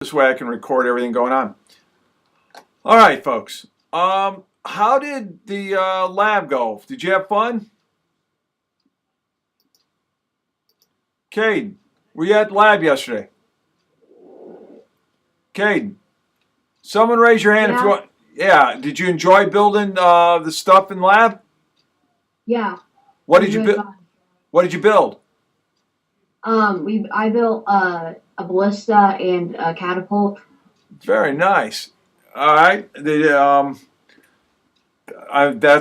This way I can record everything going on. All right, folks. How did the lab go? Did you have fun? Caden, were you at the lab yesterday? Caden, someone raise your hand if you want. Yeah, did you enjoy building the stuff in lab? Yeah. What did you build? What did you build? I built a ballista and a catapult. Very nice. All right. That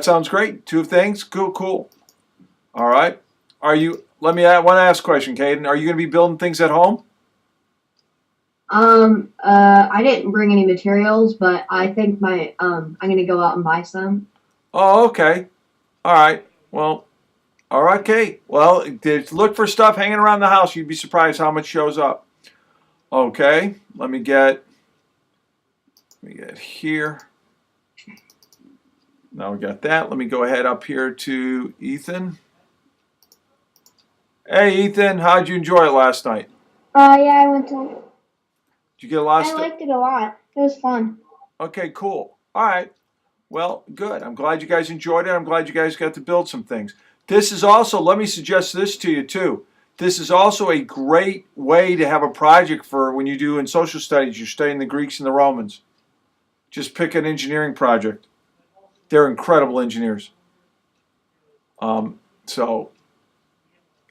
sounds great. Two things. Cool. All right. Are you? Let me want to ask a question, Caden. Are you going to be building things at home? I didn't bring any materials, but I think I'm gonna go out and buy some. Oh, okay. All right. Well, all right, Kate. Well, look for stuff hanging around the house. You'd be surprised how much shows up. Okay. Let me get here. Now we got that. Let me go ahead up here to Ethan. Hey, Ethan, how'd you enjoy it last night? Yeah, I went to. Did you get a lot of stuff? I liked it a lot. It was fun. Okay, cool. All right. Well, good. I'm glad you guys enjoyed it. I'm glad you guys got to build some things. This is also, let me suggest this to you too. This is also a great way to have a project for when you do in social studies, you're studying the Greeks and the Romans. Just pick an engineering project. They're incredible engineers. So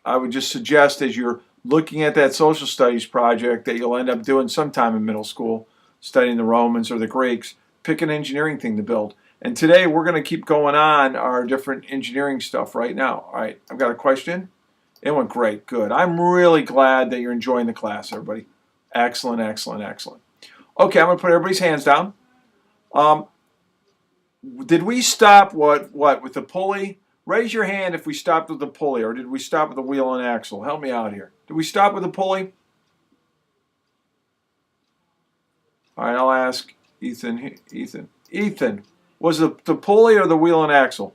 I would just suggest as you're looking at that social studies project that you'll end up doing sometime in middle school, studying the Romans or the Greeks, pick an engineering thing to build. And today we're going to keep going on our different engineering stuff right now. All right, I've got a question. It went great, good. I'm really glad that you're enjoying the class, everybody. Excellent. Okay, I'm going to put everybody's hands down. Did we stop what with the pulley? Raise your hand if we stopped with the pulley, or did we stop with the wheel and axle? Help me out here. Did we stop with the pulley? All right, I'll ask Ethan. Ethan, was the pulley or the wheel and axle?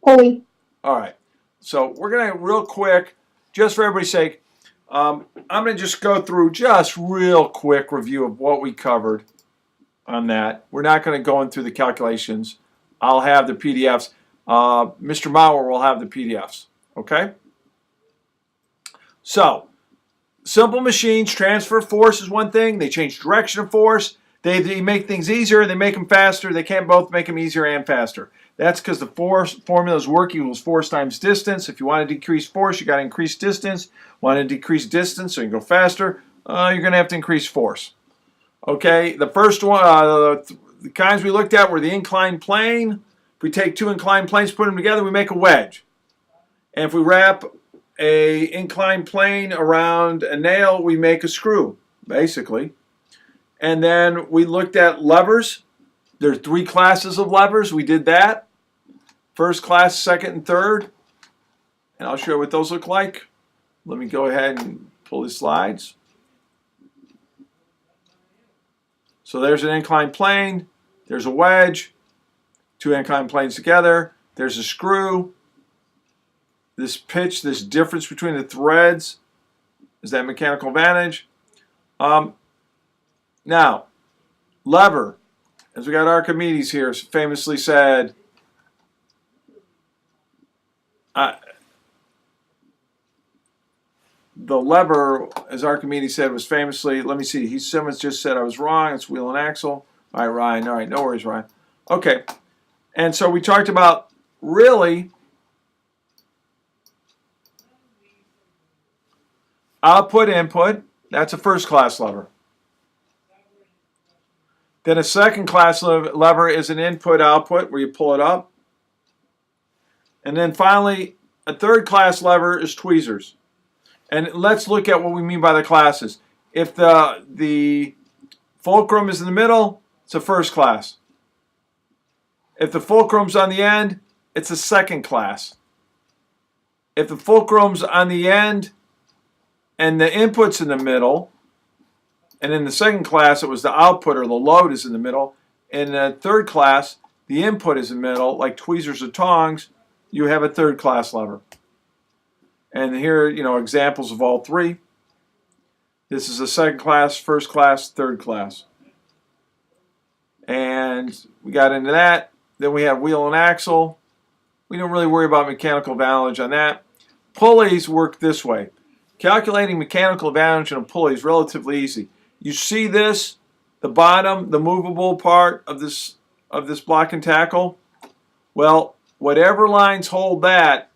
Pulley. All right. So we're going to, real quick, just for everybody's sake, I'm going to just go through just real quick review of what we covered on that. We're not going to go in through the calculations. I'll have the PDFs. Mr. Mauer will have the PDFs. Okay? So, simple machines transfer force is one thing. They change direction of force. They make things easier. They make them faster. They can't both make them easier and faster. That's because the force formula is work equals force times distance. If you want to decrease force, you got to increase distance. Want to decrease distance so you can go faster, you're going to have to increase force. Okay, the first one, the kinds we looked at were the inclined plane. If we take two inclined planes, put them together, we make a wedge. And if we wrap a inclined plane around a nail, we make a screw, basically. And then we looked at levers. There are three classes of levers. We did that. First class, second, and third. And I'll show you what those look like. Let me go ahead and pull the slides. So there's an inclined plane. There's a wedge. Two inclined planes together. There's a screw. This pitch, this difference between the threads is that mechanical advantage. Now, lever, as we got Archimedes here, famously said, the lever, as Archimedes said, was famously, let me see, someone just said I was wrong, it's wheel and axle. All right, Ryan, all right, no worries, Ryan. Okay, and so we talked about really output, input, that's a first class lever. Then a second class lever is an input output where you pull it up. And then finally, a third class lever is tweezers. And let's look at what we mean by the classes. If the fulcrum is in the middle, it's a first class. If the fulcrum's on the end, it's a second class. If the fulcrum's on the end and the input's in the middle, and in the second class it was the output or the load is in the middle, in the third class the input is in the middle, like tweezers or tongs, you have a third class lever. And here, examples of all three. This is a second class, first class, third class. And we got into that. Then we have wheel and axle. We don't really worry about mechanical advantage on that. Pulleys work this way. Calculating mechanical advantage on a pulley is relatively easy. You see this, the bottom, the movable part of this block and tackle? Well, whatever lines hold that,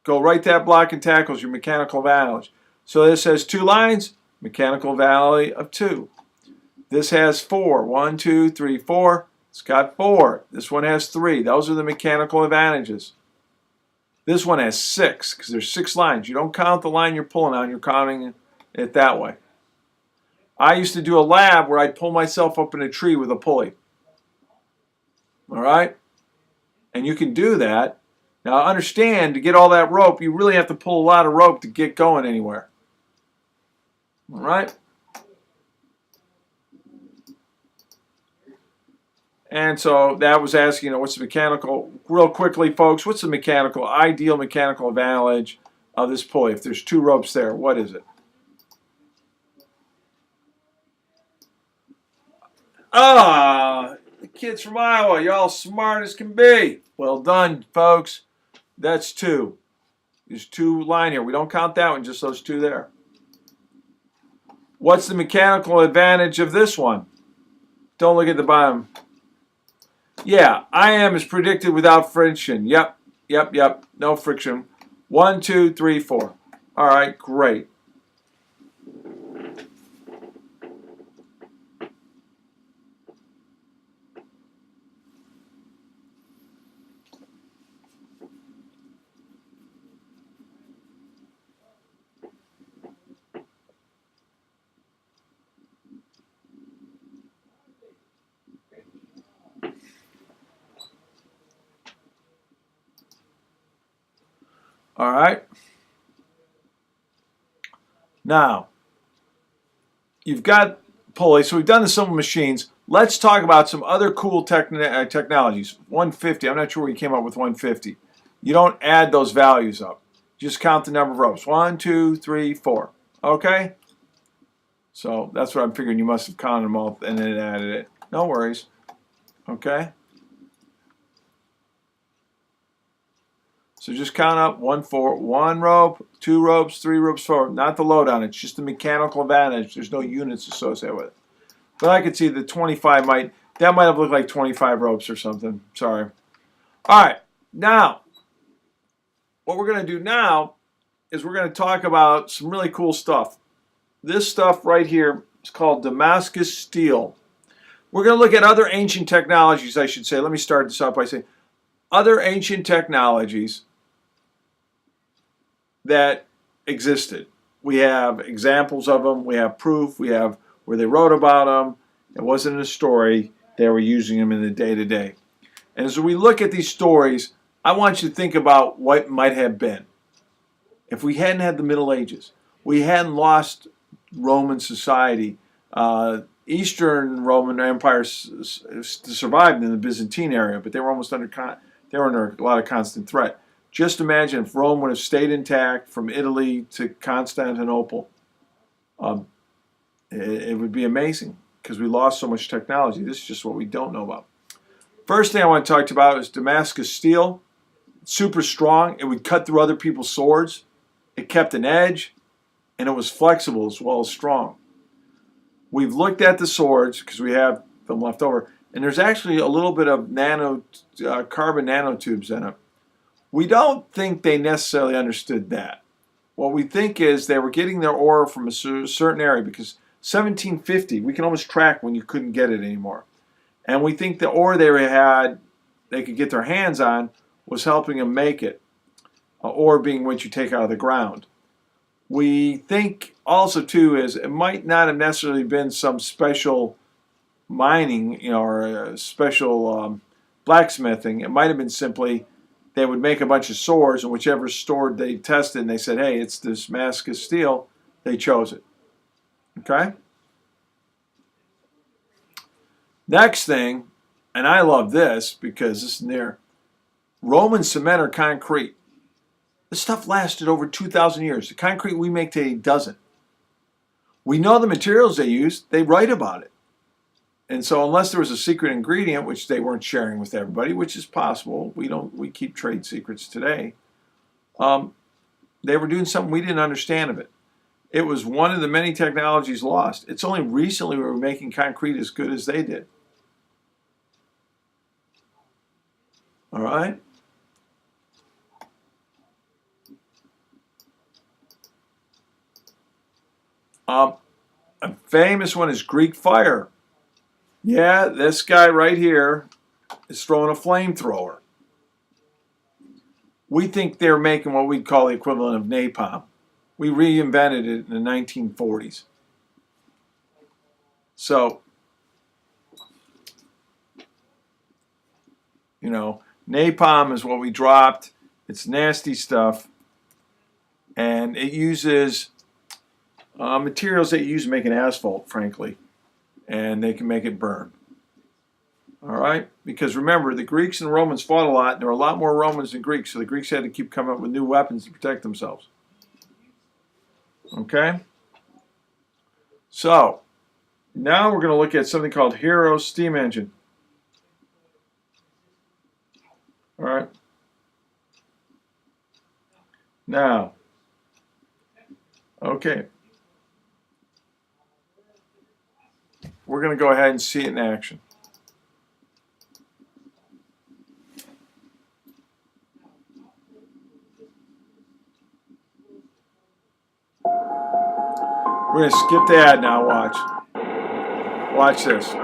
go right to that block and tackle is your mechanical advantage. So this has 2 lines, mechanical value of 2. This has 4. 1, 2, 3, 4. It's got 4. This one has 3. Those are the mechanical advantages. This one has 6 because there's 6 lines. You don't count the line you're pulling on, you're counting it that way. I used to do a lab where I'd pull myself up in a tree with a pulley. All right? And you can do that. Now understand, to get all that rope, you really have to pull a lot of rope to get going anywhere. All right? And so that was asking, what's the mechanical, real quickly, folks, what's the ideal mechanical advantage of this pulley? If there's 2 ropes there, what is it? The kids from Iowa, y'all smart as can be. Well done, folks. That's 2. There's 2 line here. We don't count that one, just those 2 there. What's the mechanical advantage of this one? Don't look at the bottom. Yeah, IM is predicted without friction. Yep. No friction. 1, 2, 3, 4. All right, great. All right. Now, you've got pulley. So we've done the simple machines. Let's talk about some other cool technologies. 150. I'm not sure where you came up with 150. You don't add those values up. Just count the number of ropes. 1, 2, 3, 4. Okay? So that's what I'm figuring. You must have counted them all and then added it. No worries. Okay? So just count up 1 rope, 2 ropes, 3 ropes, 4. Not the load on it. It's just the mechanical advantage. There's no units associated with it. But I could see the 25 might have looked like 25 ropes or something. Sorry. All right. Now, what we're going to do now is we're going to talk about some really cool stuff. This stuff right here is called Damascus steel. We're going to look at other ancient technologies, I should say. Let me start this off by saying other ancient technologies that existed. We have examples of them. We have proof. We have where they wrote about them. It wasn't a story. They were using them in the day-to-day. And as we look at these stories, I want you to think about what might have been. If we hadn't had the Middle Ages, we hadn't lost Roman society. Eastern Roman Empire survived in the Byzantine area, but they were almost under a lot of constant threat. Just imagine if Rome would have stayed intact from Italy to Constantinople. It would be amazing because we lost so much technology. This is just what we don't know about. First thing I want to talk to you about is Damascus steel. It's super strong. It would cut through other people's swords. It kept an edge, and it was flexible as well as strong. We've looked at the swords because we have them left over, and there's actually a little bit of carbon nanotubes in it. We don't think they necessarily understood that. What we think is they were getting their ore from a certain area because 1750, we can almost track when you couldn't get it anymore. And we think the ore they could get their hands on was helping them make it. Ore being what you take out of the ground. We think also too is it might not have necessarily been some special mining, or a special blacksmithing. It might have been simply they would make a bunch of swords, and whichever sword they tested, and they said, hey, it's this Damascus steel, they chose it. Okay? Next thing, and I love this because this is near, Roman cement or concrete. This stuff lasted over 2,000 years. The concrete we make today doesn't. We know the materials they use. They write about it. And so unless there was a secret ingredient, which they weren't sharing with everybody, which is possible, we keep trade secrets today, they were doing something we didn't understand of it. It was one of the many technologies lost. It's only recently we were making concrete as good as they did. All right? A famous one is Greek fire. Yeah, this guy right here is throwing a flamethrower. We think they're making what we'd call the equivalent of napalm. We reinvented it in the 1940s. So, you know, napalm is what we dropped. It's nasty stuff. And it uses materials that you use to make an asphalt, frankly. And they can make it burn. All right? Because remember, the Greeks and Romans fought a lot. And there were a lot more Romans than Greeks. So the Greeks had to keep coming up with new weapons to protect themselves. Okay? So, now we're going to look at something called Hero steam engine. All right? Now, okay. We're going to go ahead and see it in action. We're going to skip the ad now. Watch. Watch this.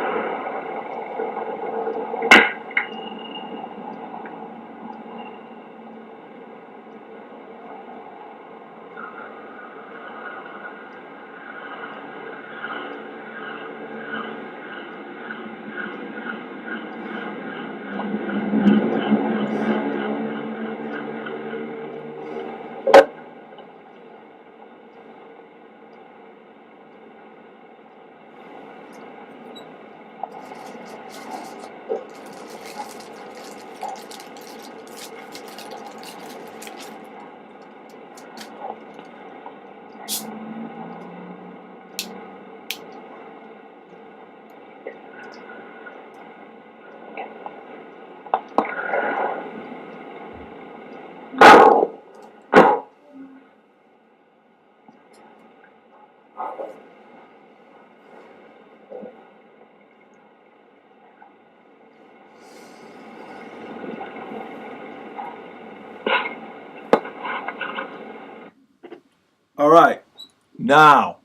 All right, now,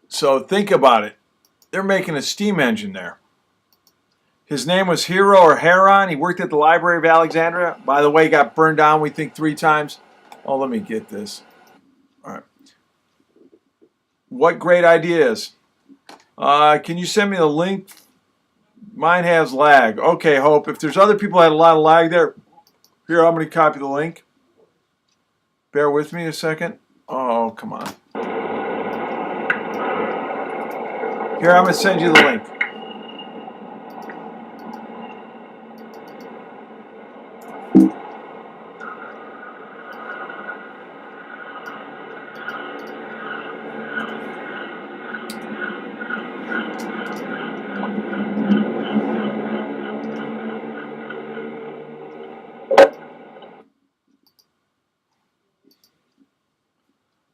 so think about it. They're making a steam engine there. His name was Hero or Heron. He worked at the Library of Alexandria. By the way, got burned down, we think, 3 times. Oh, let me get this. All right. What great ideas. Can you send me the link? Mine has lag. Okay, Hope. If there's other people that had a lot of lag there, here, I'm going to copy the link. Bear with me a second. Oh, come on. Here, I'm going to send you the link.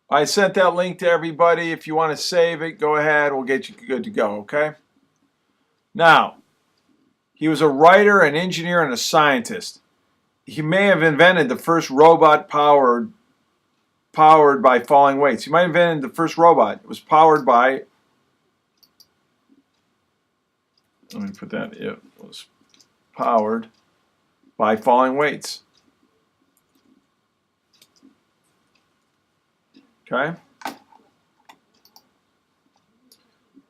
I sent that link to everybody. If you want to save it, go ahead. We'll get you good to go, okay? Now, he was a writer, an engineer, and a scientist. He may have invented the first robot powered by falling weights. He might have invented the first robot. It was powered by, let me put that, it was powered by falling weights. Okay?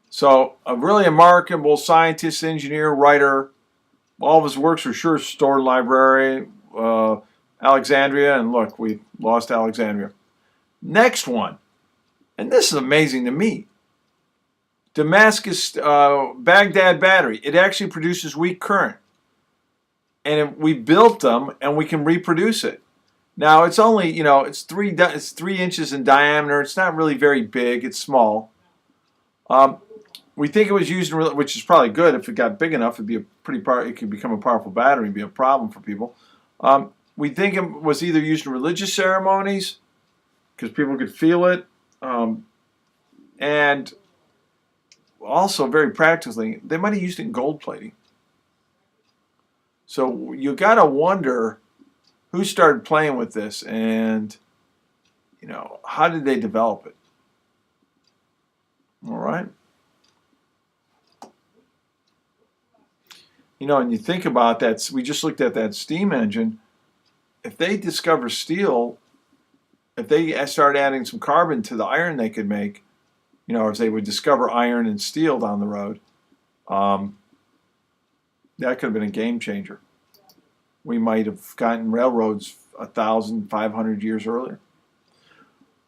So, a really remarkable scientist, engineer, writer. All of his works are sure stored in the library, Alexandria, and look, we lost Alexandria. Next one, and this is amazing to me. Damascus, Baghdad battery. It actually produces weak current. And we built them, and we can reproduce it. Now it's only, it's 3 inches in diameter. It's not really very big. It's small. We think it was used in, which is probably good. If it got big enough, it could become a powerful battery and be a problem for people. We think it was either used in religious ceremonies because people could feel it, and also very practically, they might have used it in gold plating. So you got to wonder who started playing with this, and how did they develop it? All right. And you think about that. We just looked at that steam engine. If they discover steel, if they start adding some carbon to the iron they could make, if they would discover iron and steel down the road, that could have been a game changer. We might have gotten railroads 1,500 years earlier.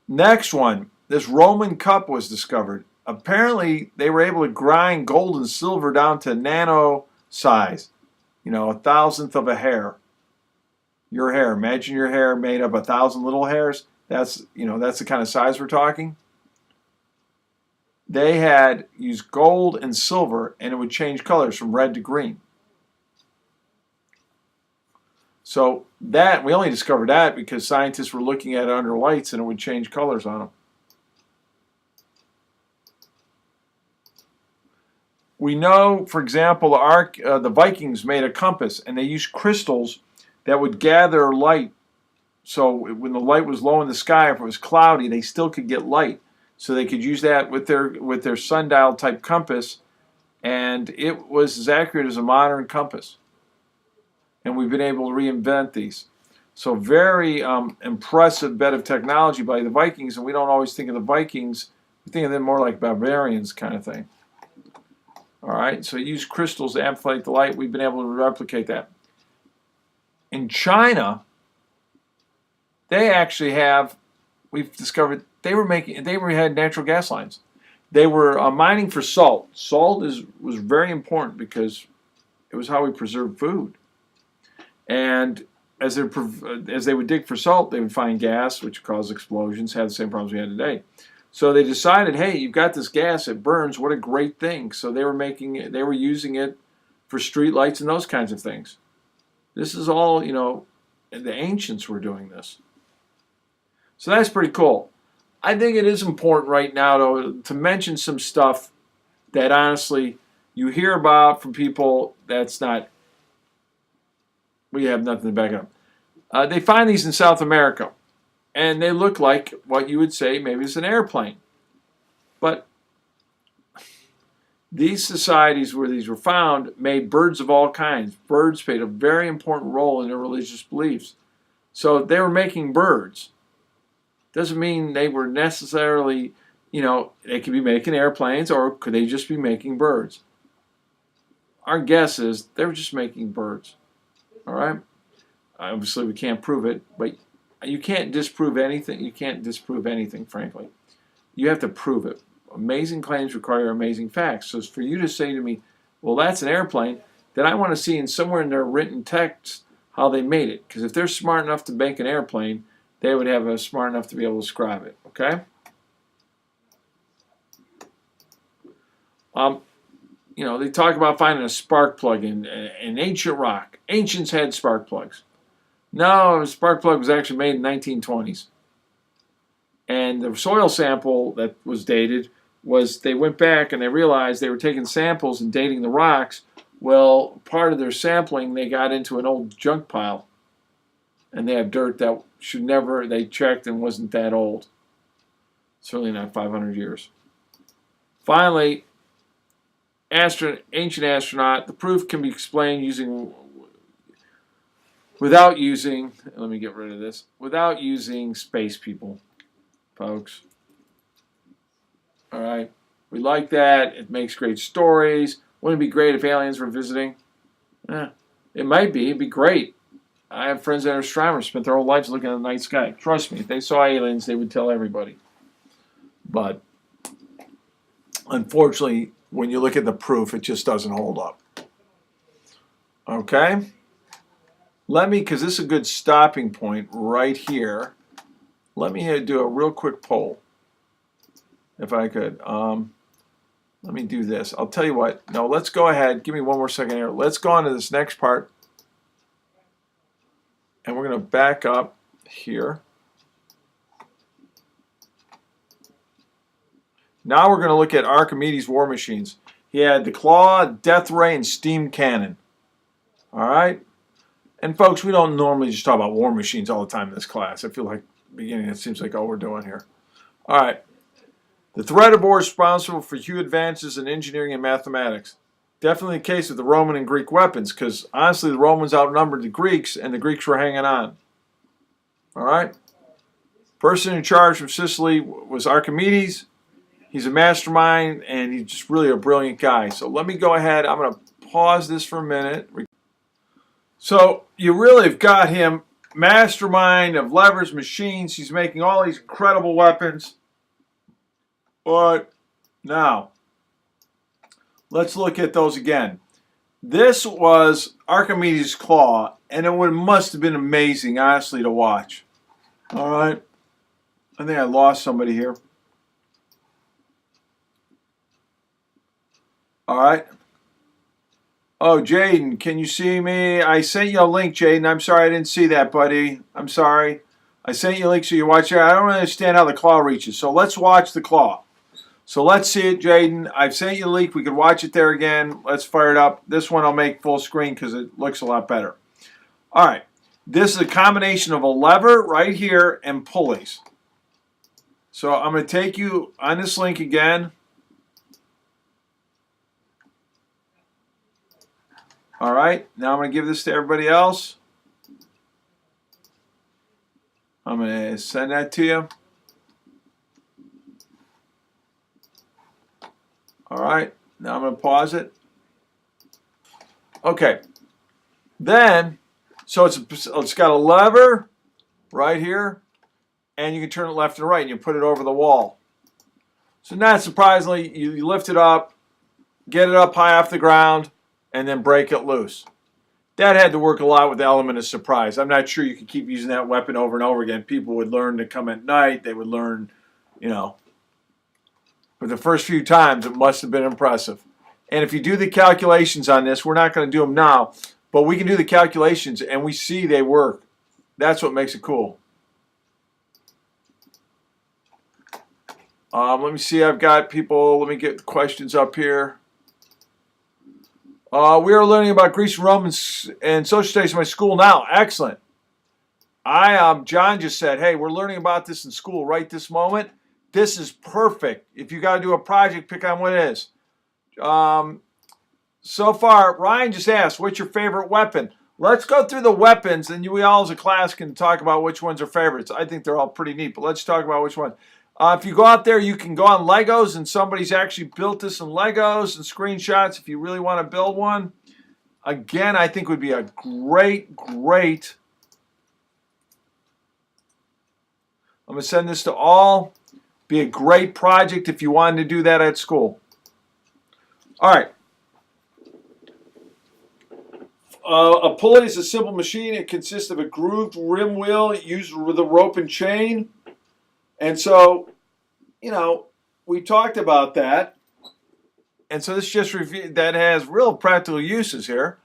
Next one, this Roman cup was discovered. Apparently, they were able to grind gold and silver down to nano size, 1,000th of a hair. Your hair, imagine your hair made of 1,000 little hairs. That's the kind of size we're talking. They had used gold and silver, and it would change colors from red to green. So that, we only discovered that because scientists were looking at it under lights and it would change colors on them. We know, for example, the Vikings made a compass, and they used crystals that would gather light. So when the light was low in the sky, if it was cloudy, they still could get light. So they could use that with their sundial type compass, and it was as accurate as a modern compass. And we've been able to reinvent these. So very impressive bit of technology by the Vikings, and we don't always think of the Vikings. We think of them more like barbarians kind of thing. All right, so use crystals to amplify the light. We've been able to replicate that. In China, they actually we've discovered they had natural gas lines. They were mining for salt. Salt was very important because it was how we preserved food. And as they would dig for salt, they would find gas, which caused explosions, had the same problems we had today. So they decided, hey, you've got this gas, it burns, what a great thing. So they were using it for street lights and those kinds of things. This is all, the ancients were doing this. So that's pretty cool. I think it is important right now to mention some stuff that honestly you hear about from people we have nothing to back it up. They find these in South America, and they look like what you would say maybe it's an airplane. But these societies where these were found made birds of all kinds. Birds played a very important role in their religious beliefs. So they were making birds. Doesn't mean they were necessarily, they could be making airplanes, or could they just be making birds? Our guess is they were just making birds. All right? Obviously, we can't prove it, but you can't disprove anything. You can't disprove anything, frankly. You have to prove it. Amazing claims require amazing facts. So for you to say to me, well, that's an airplane, then I want to see somewhere in their written text how they made it. Because if they're smart enough to make an airplane, they would have smart enough to be able to describe it. Okay? They talk about finding a spark plug in ancient rock. Ancients had spark plugs. No, a spark plug was actually made in the 1920s. And the soil sample that was dated they went back and they realized they were taking samples and dating the rocks. Well, part of their sampling, they got into an old junk pile. And they have dirt that they checked and wasn't that old. Certainly not 500 years. Finally, ancient astronaut, the proof can be explained without using space people, folks. All right, we like that. It makes great stories. Wouldn't it be great if aliens were visiting? It might be. It'd be great. I have friends that are astronomers, spent their whole lives looking at the night sky. Trust me, if they saw aliens, they would tell everybody. But unfortunately, when you look at the proof, it just doesn't hold up. Okay? let me, because this is a good stopping point right here. Let me do a real quick poll, if I could. Let me do this. I'll tell you what. No, let's go ahead. Give me one more second here. Let's go on to this next part. And we're going to back up here. Now we're going to look at Archimedes' war machines. He had the Claw, Death Ray, and Steam Cannon. All right? And folks, we don't normally just talk about war machines all the time in this class. I feel like beginning, it seems like all we're doing here. All right. The threat of war is responsible for huge advances in engineering and mathematics. Definitely the case with the Roman and Greek weapons, because honestly, the Romans outnumbered the Greeks, and the Greeks were hanging on. All right? Person in charge from Sicily was Archimedes. He's a mastermind, and he's just really a brilliant guy. So let me go ahead. I'm going to pause this for a minute. So you really have got him, mastermind of levers, machines. He's making all these incredible weapons. But now, let's look at those again. This was Archimedes' Claw, and it must have been amazing, honestly, to watch. All right. I think I lost somebody here. All right. Oh, Jaden, can you see me? I sent you a link, Jaden. I'm sorry I didn't see that, buddy. I'm sorry. I sent you a link so you watch it. I don't understand how the claw reaches. So let's watch the claw. So let's see it, Jaden. I've sent you a link. We could watch it there again. Let's fire it up. This one I'll make full screen because it looks a lot better. All right. This is a combination of a lever right here and pulleys. So I'm going to take you on this link again. All right, now I'm going to give this to everybody else. I'm going to send that to you. All right, now I'm going to pause it. Okay, then, so it's got a lever right here, and you can turn it left and right, and you put it over the wall. So not surprisingly, you lift it up, get it up high off the ground, and then break it loose. That had to work a lot with the element of surprise. I'm not sure you could keep using that weapon over and over again. People would learn to come at night. They would learn, you know. But the first few times, it must have been impressive. And if you do the calculations on this, we're not going to do them now, but we can do the calculations, and we see they work. That's what makes it cool. Let me see. I've got people. Let me get questions up here. We are learning about Greece and Romans and social studies in my school now. Excellent. John just said, hey, we're learning about this in school right this moment. This is perfect. If you got to do a project, pick on what it is. So far, Ryan just asked, what's your favorite weapon? Let's go through the weapons, and we all as a class can talk about which ones are favorites. I think they're all pretty neat, but let's talk about which one. If you go out there, you can go on Legos, and somebody's actually built this in Legos and screenshots if you really want to build one. Again, I think would be a great, I'm going to send this to all. Be a great project if you wanted to do that at school. All right. A pulley is a simple machine. It consists of a grooved rim wheel used with a rope and chain. And so, you know, we talked about that. And so this just that has real practical uses here.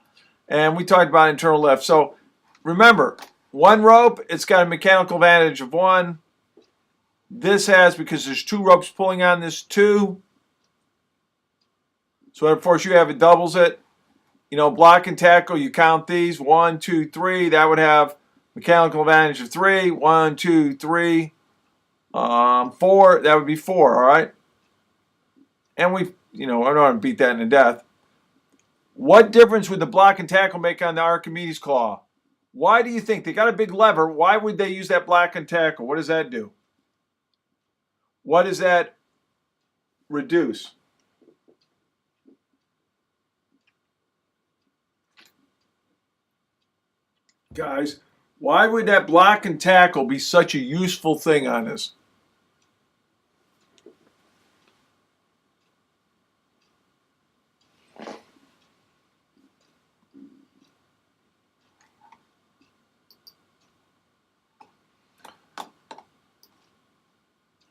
And we talked about internal lift. So remember, one rope, it's got a mechanical advantage of one. This has, because there's two ropes pulling on this two. So of course you have it doubles it. You know, block and tackle, you count these. 1, 2, 3. That would have mechanical advantage of 3. 1, 2, 3. 4. That would be 4, all right? And we, you know, I don't want to beat that into death. What difference would the block and tackle make on the Archimedes Claw? Why do you think? They got a big lever. Why would they use that block and tackle? What does that do? What does that reduce? Guys, why would that block and tackle be such a useful thing on this?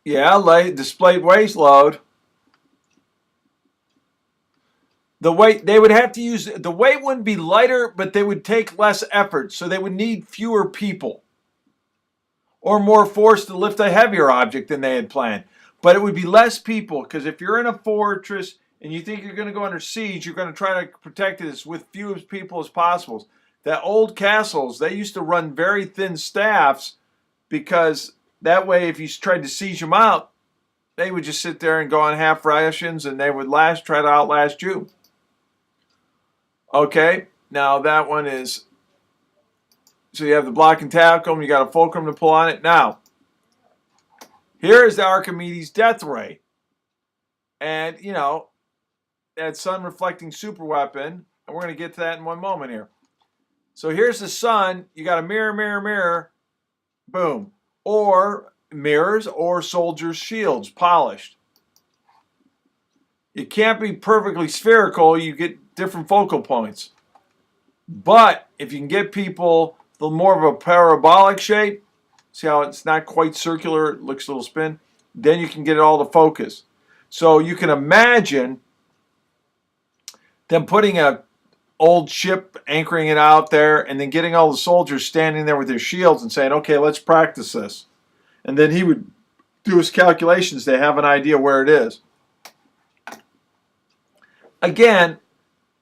Yeah, displayed waste load. The weight, they would have to use, the weight wouldn't be lighter, but they would take less effort. So they would need fewer people or more force to lift a heavier object than they had planned. But it would be less people, because if you're in a fortress and you think you're going to go under siege, you're going to try to protect it with few people as possible. That old castles, they used to run very thin staffs, because that way if you tried to siege them out, they would just sit there and go on half rations, and they would try to outlast you. Okay, now that one is, so you have the block and tackle, you got a fulcrum to pull on it. Now, here is the Archimedes Death Ray. And, you know, that sun-reflecting super weapon, and we're going to get to that in one moment here. So here's the sun, you got a mirror, mirror, mirror, boom. Or mirrors or soldiers' shields, polished. It can't be perfectly spherical, you get different focal points. But if you can get people the more of a parabolic shape, see how it's not quite circular, it looks a little spin, then you can get it all to focus. So you can imagine them putting a old ship, anchoring it out there, and then getting all the soldiers standing there with their shields and saying, okay, let's practice this. And then he would do his calculations to have an idea where it is. Again,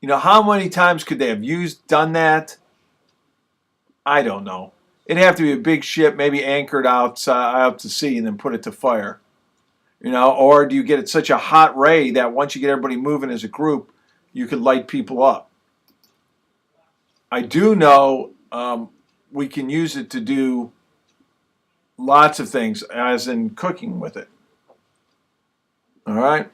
you know, how many times could they have done that? I don't know. It'd have to be a big ship, maybe anchored out to sea, and then put it to fire. You know, or do you get it such a hot ray that once you get everybody moving as a group, you could light people up? I do know we can use it to do lots of things, as in cooking with it. All right?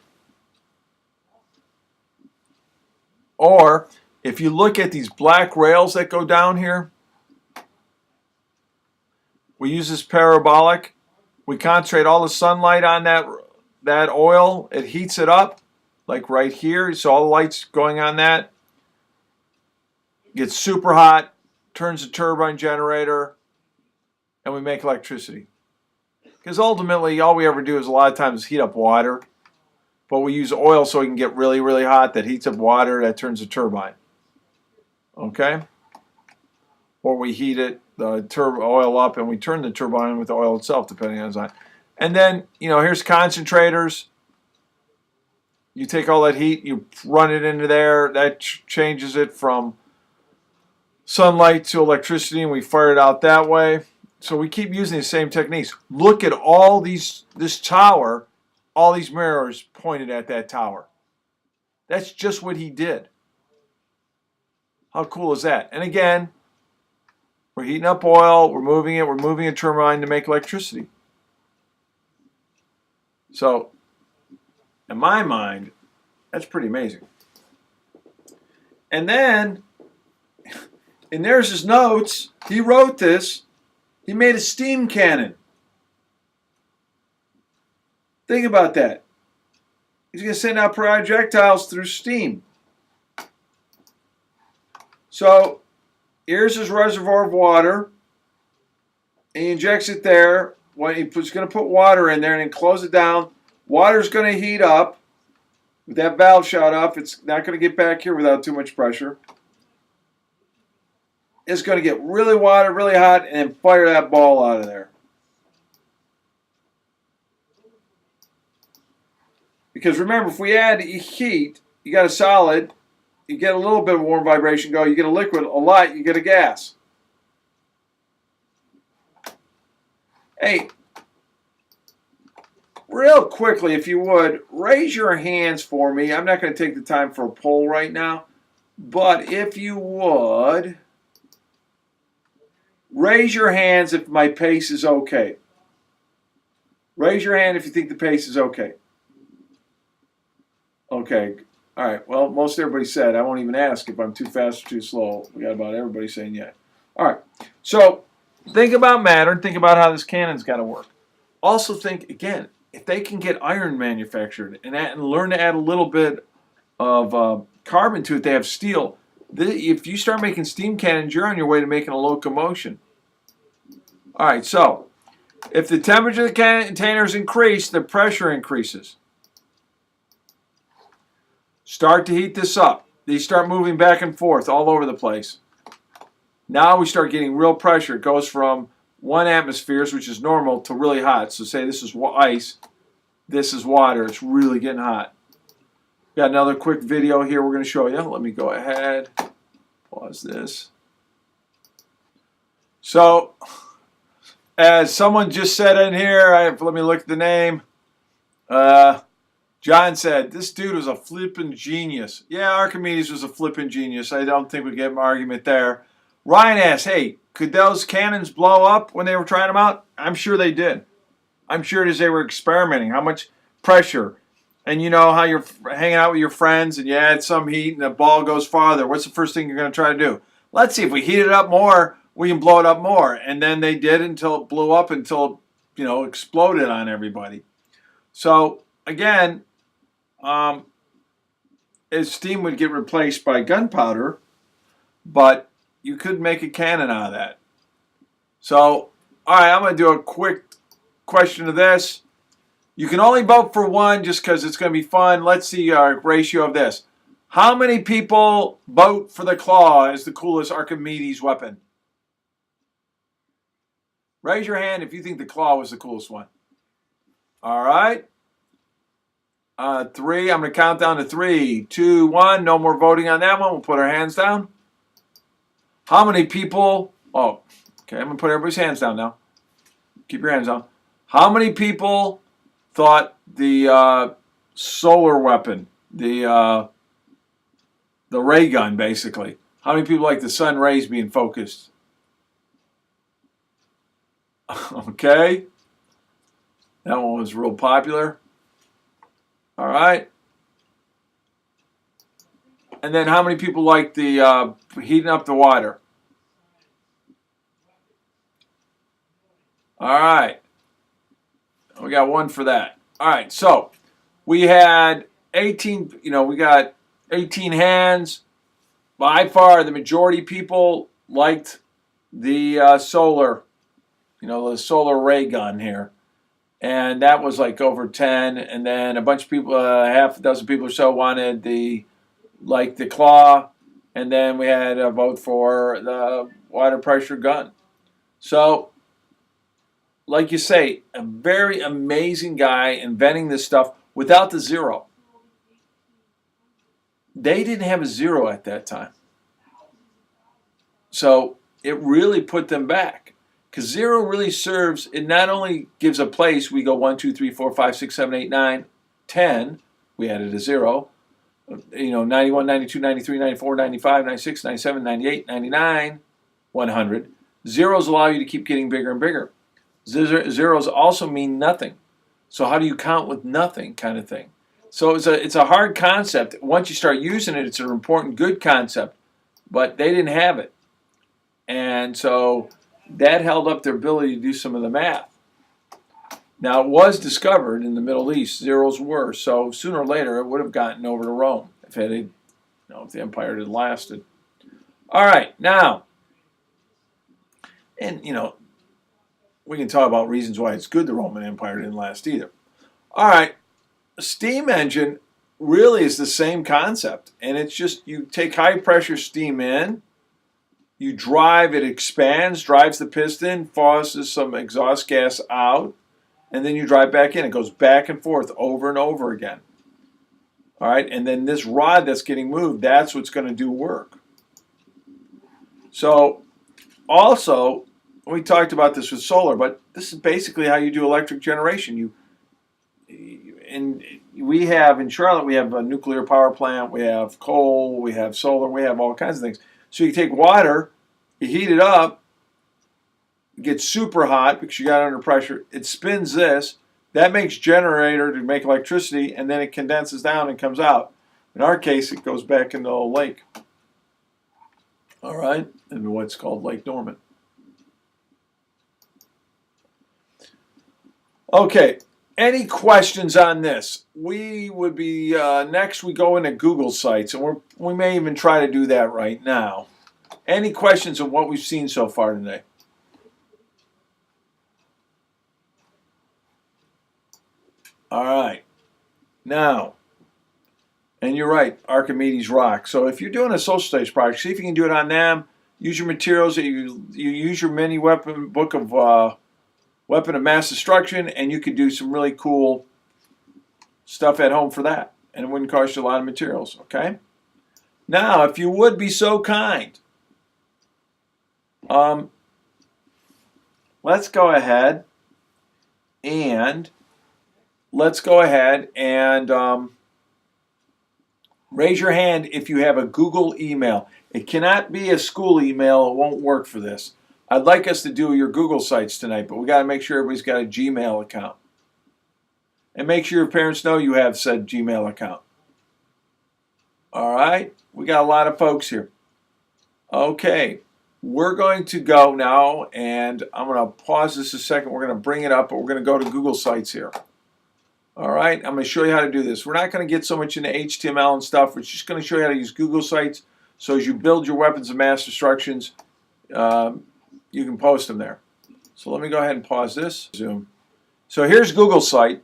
Or if you look at these black rails that go down here, we use this parabolic. We concentrate all the sunlight on that oil. It heats it up, like right here. So all the light's going on that. Gets super hot, turns the turbine generator, and we make electricity. Because ultimately, all we ever do is a lot of times heat up water. But we use oil so we can get really, really hot. That heats up water, that turns the turbine. Okay? Or we heat it, the oil up, and we turn the turbine with the oil itself, depending on the design. And then, you know, here's concentrators. You take all that heat, you run it into there. That changes it from sunlight to electricity, and we fire it out that way. So we keep using the same techniques. Look at all this tower, all these mirrors pointed at that tower. That's just what he did. How cool is that? And again, we're heating up oil, we're moving a turbine to make electricity. So, in my mind, that's pretty amazing. And then, and there's his notes, he wrote this, he made a steam cannon. Think about that. He's going to send out projectiles through steam. So, here's his reservoir of water. He injects it there. He's going to put water in there and then close it down. Water's going to heat up. With that valve shut off, it's not going to get back here without too much pressure. It's going to get really hot, and then fire that ball out of there. Because remember, if we add heat, you got a solid, you get a little bit of warm vibration go, you get a liquid, a light, you get a gas. Hey, real quickly, if you would, raise your hands for me. I'm not going to take the time for a poll right now, but if you would, raise your hands if my pace is okay. Raise your hand if you think the pace is okay. Okay. All right. Well, most everybody said. I won't even ask if I'm too fast or too slow. We got about everybody saying yeah. All right. So think about matter and think about how this cannon's got to work. Also think, again, if they can get iron manufactured and learn to add a little bit of carbon to it, they have steel. If you start making steam cannons, you're on your way to making a locomotion. All right. So If the temperature of the container is increased, the pressure increases. Start to heat this up. These start moving back and forth all over the place. Now we start getting real pressure. It goes from 1 atmosphere, which is normal, to really hot. So say this is ice, this is water. It's really getting hot. Got another quick video here we're going to show you. Let me go ahead, pause this. So, as someone just said in here, let me look at the name. John said, this dude was a flippin' genius. Yeah, Archimedes was a flippin' genius. I don't think we get an argument there. Ryan asked, hey, could those cannons blow up when they were trying them out? I'm sure they did. I'm sure as they were experimenting, how much pressure. And you know how you're hanging out with your friends and you add some heat and the ball goes farther. What's the first thing you're going to try to do? Let's see, if we heat it up more, we can blow it up more. And then they did until it blew up, until it, exploded on everybody. So, again, steam would get replaced by gunpowder, but you could make a cannon out of that. So, all right, I'm going to do a quick question of this. You can only vote for one just because it's going to be fun. Let's see our ratio of this. How many people vote for the claw as the coolest Archimedes weapon? Raise your hand if you think the claw was the coolest one. All right. 3. I'm going to count down to 3, 2, 1. No more voting on that one. We'll put our hands down. How many people? Oh, okay. I'm going to put everybody's hands down now. Keep your hands down. How many people thought the solar weapon, the ray gun, basically? How many people like the sun rays being focused? Okay. That one was real popular. All right. And then how many people like the heating up the water? All right. We got one for that. All right. So we had 18, we got 18 hands. By far, the majority of people liked the solar, the solar ray gun here. And that was like over 10. And then a bunch of people, half a dozen people or so wanted the claw. And then we had a vote for the water pressure gun. So, like you say, a very amazing guy inventing this stuff without the zero. They didn't have a zero at that time. So it really put them back. Because zero really serves, it not only gives a place, we go 1, 2, 3, 4, 5, 6, 7, 8, 9, 10. We added a zero. 91, 92, 93, 94, 95, 96, 97, 98, 99, 100. Zeros allow you to keep getting bigger and bigger. Zeros also mean nothing. So how do you count with nothing, kind of thing? So it's a hard concept. Once you start using it, it's an important, good concept. But they didn't have it. And so that held up their ability to do some of the math. Now, it was discovered in the Middle East, zeros were. So sooner or later, it would have gotten over to Rome if the empire had lasted. All right, now, and we can talk about reasons why it's good the Roman Empire didn't last either. All right, a steam engine really is the same concept. And it's just you take high pressure steam in, you drive, it expands, drives the piston, forces some exhaust gas out, and then you drive back in. It goes back and forth over and over again. All right, and then this rod that's getting moved, that's what's going to do work. So also, we talked about this with solar, but this is basically how you do electric generation. We have in Charlotte, we have a nuclear power plant, we have coal, we have solar, we have all kinds of things. So you take water, you heat it up, it gets super hot because you got it under pressure. It spins this. That makes generator to make electricity, and then it condenses down and comes out. In our case, it goes back into the lake. All right, in what's called Lake Norman. Okay, any questions on this? We would be, next we go into Google Sites, and we may even try to do that right now. Any questions on what we've seen so far today? All right. Now, and you're right, Archimedes rock. So if you're doing a social studies project, see if you can do it on them. Use your materials. You use your mini weapon book of weapon of mass destruction, and you could do some really cool stuff at home for that. And it wouldn't cost you a lot of materials, okay? Now, if you would be so kind, let's go ahead and raise your hand if you have a Google email. It cannot be a school email. It won't work for this. I'd like us to do your Google sites tonight, but we got to make sure everybody's got a Gmail account. And make sure your parents know you have said Gmail account. All right? We got a lot of folks here. Okay. We're going to go now, and I'm going to pause this a second. We're going to bring it up, but we're going to go to Google Sites here. All right? I'm going to show you how to do this. We're not going to get so much into HTML and stuff. We're just going to show you how to use Google Sites. So as you build your weapons of mass destructions, you can post them there. So let me go ahead and pause this. Zoom. So here's Google Site.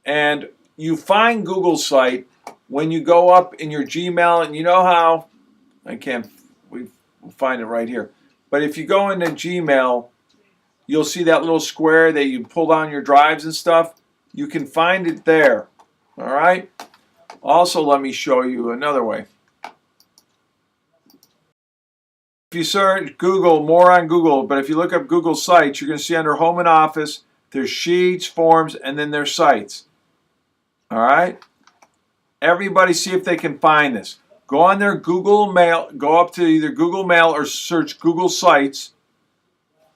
And you find Google Site when you go up in your Gmail, and you know how, we'll find it right here. But if you go into Gmail, you'll see that little square that you pull down your drives and stuff. You can find it there. All right? Also, let me show you another way. If you search Google, more on Google, but if you look up Google Sites, you're going to see under Home and Office, there's Sheets, Forms, and then there's Sites. All right? Everybody see if they can find this. Go on their Google Mail, go up to either Google Mail or search Google Sites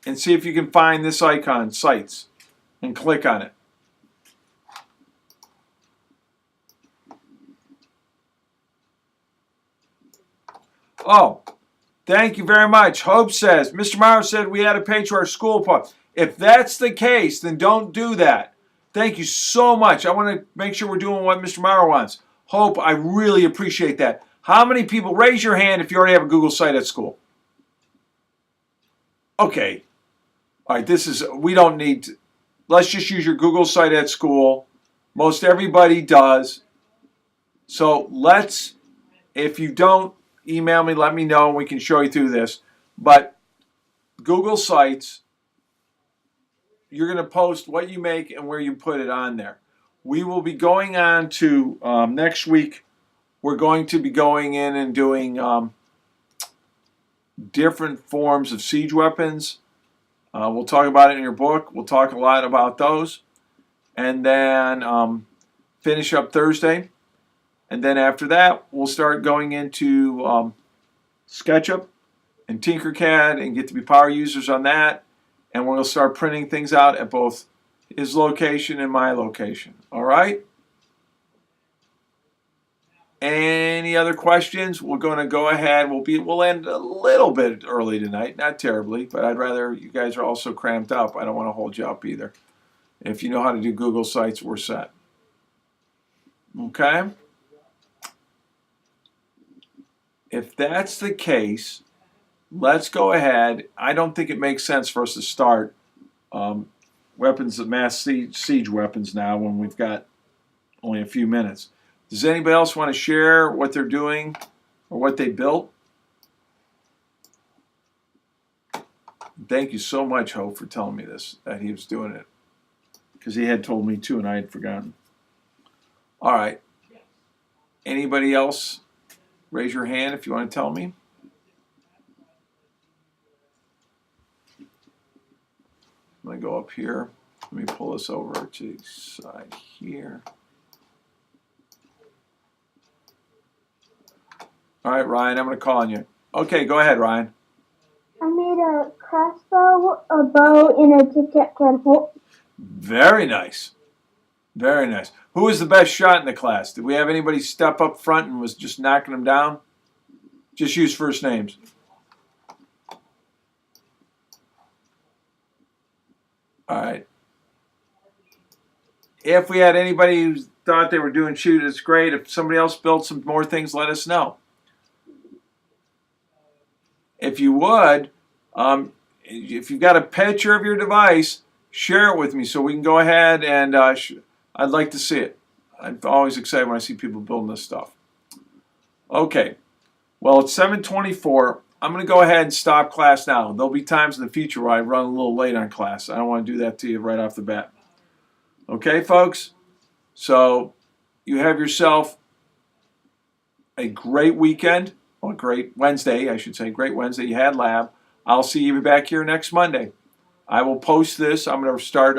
and see if you can find this icon, Sites, and click on it. Oh, thank you very much. Hope says, Mr. Morrow said we had a page to our school post. If that's the case, then don't do that. Thank you so much. I want to make sure we're doing what Mr. Morrow wants. Hope, I really appreciate that. How many people, raise your hand if you already have a Google site at school. Okay. All right, we don't need to, let's just use your Google site at school. Most everybody does. So if you don't, email me, let me know, and we can show you through this. But Google Sites, you're going to post what you make and where you put it on there. We will be going on to next week. We're going to be going in and doing different forms of siege weapons. We'll talk about it in your book. We'll talk a lot about those. And then finish up Thursday. And then after that, we'll start going into SketchUp and Tinkercad and get to be power users on that. And we'll start printing things out at both his location and my location. All right? Any other questions? We're going to go ahead. We'll end a little bit early tonight. Not terribly, but I'd rather you guys are also cramped up. I don't want to hold you up either. If you know how to do Google Sites, we're set. Okay? If that's the case, let's go ahead. I don't think it makes sense for us to start weapons of mass siege weapons now when we've got only a few minutes. Does anybody else want to share what they're doing or what they built? Thank you so much, Hope, for telling me this, that he was doing it. Because he had told me too and I had forgotten. All right. Anybody else? Raise your hand if you want to tell me. I'm going to go up here. Let me pull this over to the side here. All right, Ryan, I'm going to call on you. Okay, go ahead, Ryan. I made a crossbow, a bow, and a tic-tac catapult. Very nice. Very nice. Who was the best shot in the class? Did we have anybody step up front and was just knocking them down? Just use first names. All right. If we had anybody who thought they were doing shoot, it's great. If somebody else built some more things, let us know. If you would, if you've got a picture of your device, share it with me so we can go ahead and I'd like to see it. I'm always excited when I see people building this stuff. Okay, well, it's 7:24. I'm going to go ahead and stop class now. There'll be times in the future where I run a little late on class. I don't want to do that to you right off the bat. Okay, folks? So you have yourself a great weekend, or great Wednesday, I should say. Great Wednesday. You had lab. I'll see you back here next Monday. I will post this. I'm going to start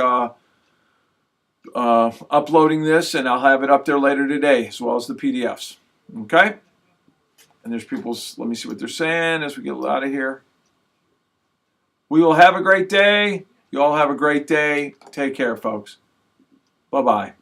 uploading this, and I'll have it up there later today, as well as the PDFs. Okay? And there's people's, let me see what they're saying as we get out of here. We will have a great day. You all have a great day. Take care, folks. Bye-bye.